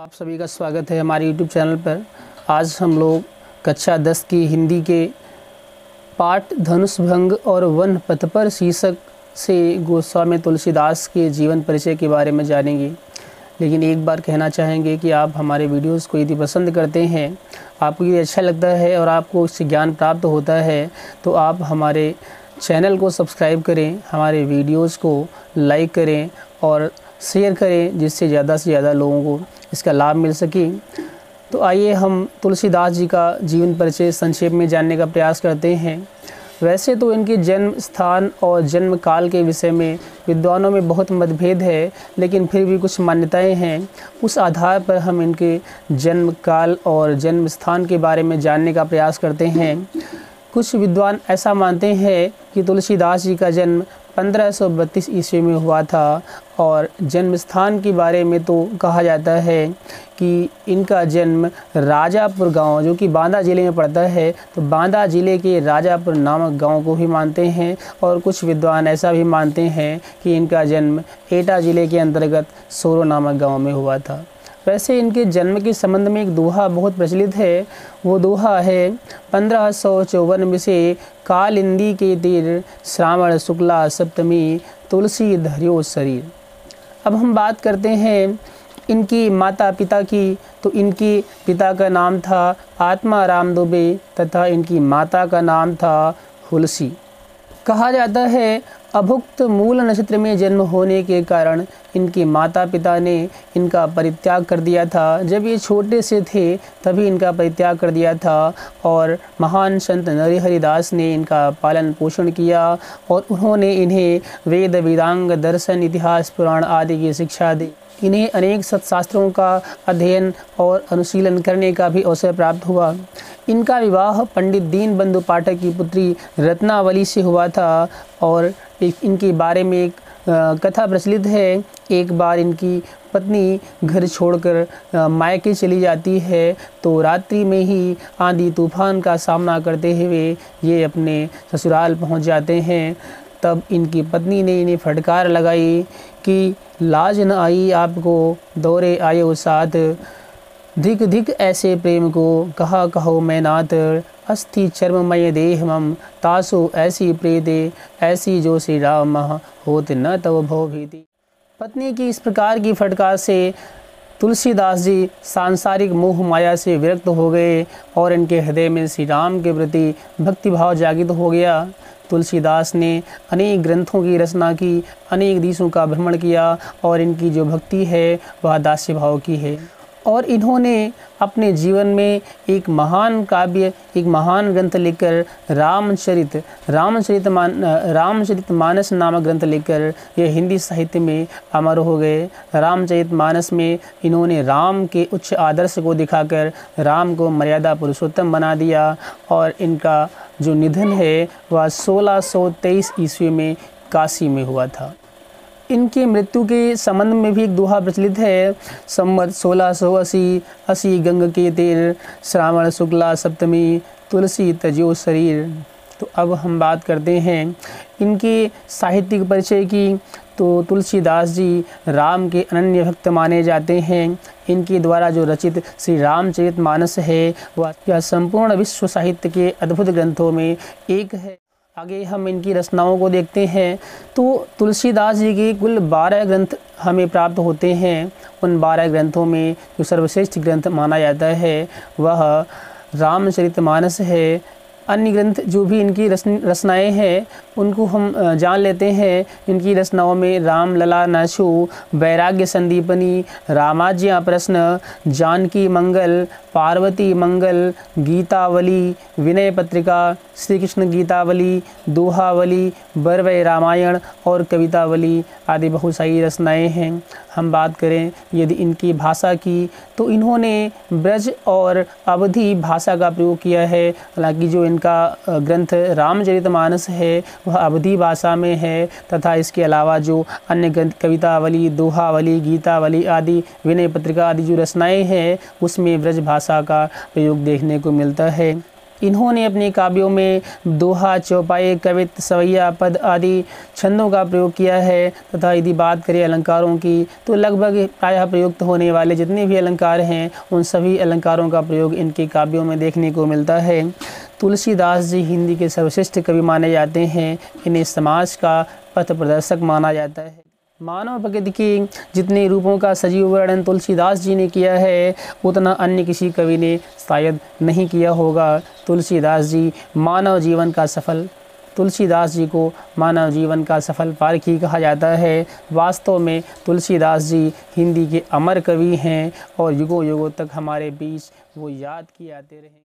आप सभी का स्वागत है हमारे YouTube चैनल पर। आज हम लोग कक्षा 10 की हिंदी के पाठ धनुष भंग और वन पथ पर शीर्षक से गोस्वामी तुलसीदास के जीवन परिचय के बारे में जानेंगे। लेकिन एक बार कहना चाहेंगे कि आप हमारे वीडियोस को यदि पसंद करते हैं, आपको ये अच्छा लगता है और आपको इससे ज्ञान प्राप्त होता है, तो आप हमारे चैनल को सब्सक्राइब करें, हमारे वीडियोस को लाइक करें और शेयर करें, जिससे ज़्यादा से ज़्यादा लोगों को इसका लाभ मिल सके। तो आइए हम तुलसीदास जी का जीवन परिचय संक्षेप में जानने का प्रयास करते हैं। वैसे तो इनके जन्म स्थान और जन्म काल के विषय में विद्वानों में बहुत मतभेद है, लेकिन फिर भी कुछ मान्यताएं हैं। उस आधार पर हम इनके जन्म काल और जन्म स्थान के बारे में जानने का प्रयास करते हैं। कुछ विद्वान ऐसा मानते हैं कि तुलसीदास जी का जन्म 1532 ईस्वी में हुआ था, और जन्म स्थान के बारे में तो कहा जाता है कि इनका जन्म राजापुर गांव, जो कि बांदा ज़िले में पड़ता है, तो बांदा ज़िले के राजापुर नामक गांव को भी मानते हैं। और कुछ विद्वान ऐसा भी मानते हैं कि इनका जन्म एटा ज़िले के अंतर्गत सोरो नामक गांव में हुआ था। वैसे इनके जन्म के संबंध में एक दोहा बहुत प्रचलित है। वो दोहा है 1554 में से कालिंदी के तीर, श्रावण शुक्ला सप्तमी, तुलसी धर्यो शरीर। अब हम बात करते हैं इनकी माता पिता की। तो इनके पिता का नाम था आत्माराम दुबे तथा इनकी माता का नाम था हुलसी। कहा जाता है अभुक्त मूल नक्षत्र में जन्म होने के कारण इनके माता पिता ने इनका परित्याग कर दिया था। जब ये छोटे से थे तभी इनका परित्याग कर दिया था, और महान संत नरहरिदास ने इनका पालन पोषण किया और उन्होंने इन्हें वेद वेदांग दर्शन इतिहास पुराण आदि की शिक्षा दी। इन्हें अनेक सत्शास्त्रों का अध्ययन और अनुशीलन करने का भी अवसर प्राप्त हुआ। इनका विवाह पंडित दीनबंधु पाठक की पुत्री रत्नावली से हुआ था, और इनके बारे में एक कथा प्रचलित है। एक बार इनकी पत्नी घर छोड़कर मायके चली जाती है, तो रात्रि में ही आंधी तूफान का सामना करते हुए ये अपने ससुराल पहुंच जाते हैं। तब इनकी पत्नी ने इन्हें फटकार लगाई कि लाज न आई आपको, दौरे आयो साथ, धिक धिक ऐसे प्रेम को, कहा कहो मैं नाथ, अस्थि चर्ममय देह मम, तासु ऐसी प्रीति, ऐसी जो श्री राम होत न तव भव भीति। पत्नी की इस प्रकार की फटकार से तुलसीदास जी सांसारिक मोह माया से विरक्त हो गए और इनके हृदय में श्री राम के प्रति भक्तिभाव जागृत हो गया। तुलसीदास ने अनेक ग्रंथों की रचना की, अनेक देशों का भ्रमण किया, और इनकी जो भक्ति है वह दास्य भाव की है। और इन्होंने अपने जीवन में एक महान काव्य, एक महान ग्रंथ लिखकर रामचरितमानस नामक ग्रंथ लिखकर यह हिंदी साहित्य में अमर हो गए। रामचरितमानस में इन्होंने राम के उच्च आदर्श को दिखाकर राम को मर्यादा पुरुषोत्तम बना दिया, और इनका जो निधन है वह 1623 ईस्वी में काशी में हुआ था। इनकी मृत्यु के संबंध में भी एक दोहा प्रचलित है। संवत 1680 गंग के तीर, श्रावण शुक्ला सप्तमी, तुलसी तज्यो शरीर। तो अब हम बात करते हैं इनके साहित्यिक परिचय की। तो तुलसीदास जी राम के अनन्य भक्त माने जाते हैं। इनके द्वारा जो रचित श्री रामचरितमानस है वह संपूर्ण विश्व साहित्य के अद्भुत ग्रंथों में एक है। आगे हम इनकी रचनाओं को देखते हैं। तो तुलसीदास जी के कुल 12 ग्रंथ हमें प्राप्त होते हैं। उन 12 ग्रंथों में जो सर्वश्रेष्ठ ग्रंथ माना जाता है वह रामचरितमानस है। अन्य ग्रंथ जो भी इनकी रचनाएं हैं उनको हम जान लेते हैं। इनकी रचनाओं में रामलला नाशु, वैराग्य संदीपनी, रामाज्ञा प्रश्न, जानकी मंगल, पार्वती मंगल, गीतावली, विनय पत्रिका, श्री कृष्ण गीतावली, दोहावली, बरवय रामायण और कवितावली आदि बहुत सारी रचनाएं हैं। हम बात करें यदि इनकी भाषा की, तो इन्होंने ब्रज और अवधी भाषा का प्रयोग किया है। हालांकि जो इनका ग्रंथ रामचरितमानस है वह अवधी भाषा में है, तथा इसके अलावा जो अन्य ग्रंथ कवितावली, दोहावली, गीतावली आदि, विनय पत्रिका आदि जो रचनाएं हैं उसमें ब्रज भाषा का प्रयोग देखने को मिलता है। इन्होंने अपने काव्यों में दोहा, चौपाई, कवित्त, सवैया, पद आदि छंदों का प्रयोग किया है तथा यदि बात करें अलंकारों की तो लगभग प्रायः प्रयुक्त होने वाले जितने भी अलंकार हैं उन सभी अलंकारों का प्रयोग इनके काव्यों में देखने को मिलता है। तुलसीदास जी हिंदी के सर्वश्रेष्ठ कवि माने जाते हैं। इन्हें समाज का पथ प्रदर्शक माना जाता है। मानव प्रकृति के जितने रूपों का सजीव वर्णन तुलसीदास जी ने किया है उतना अन्य किसी कवि ने शायद नहीं किया होगा। तुलसीदास जी को मानव जीवन का सफल पारखी कहा जाता है। वास्तव में तुलसीदास जी हिंदी के अमर कवि हैं और युगों युगों तक हमारे बीच वो याद किए आते रहे।